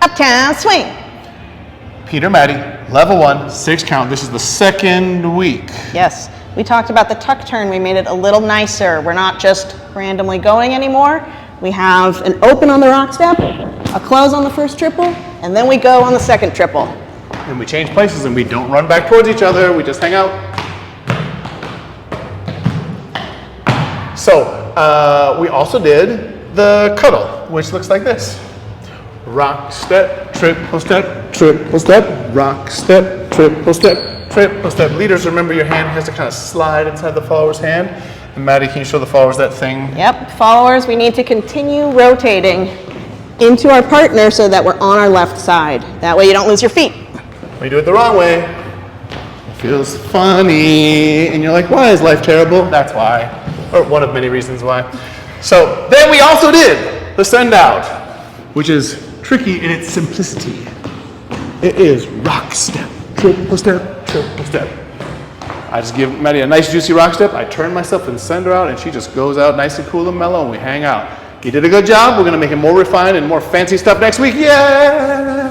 Uptown Swing. Peter, Maddie, level 1, 6 count. This is the second week. Yes, we talked about the tuck turn. We made it a little nicer. We're not just randomly going anymore. We have an open on the rock step, a close on the first triple, and then we go on the second triple. And we change places and we don't run back towards each other. We just hang out. So we also did the cuddle, which looks like this. Rock, step, triple step, rock, step, triple step, triple step. Leaders, remember your hand has to kind of slide inside the follower's hand. And Maddie, can you show the followers that thing? Yep, followers, we need to continue rotating into our partner so that we're on our left side. That way you don't lose your feet. When you do it the wrong way, it feels funny. And you're like, why is life terrible? That's why. Or one of many reasons why. So then we also did the send out, which is tricky in its simplicity. It is rock step, triple step, triple step. I just give Maddie a nice juicy rock step. I turn myself and send her out, and she just goes out nice and cool and mellow, and we hang out. You did a good job. We're gonna make it more refined and more fancy stuff next week. Yeah!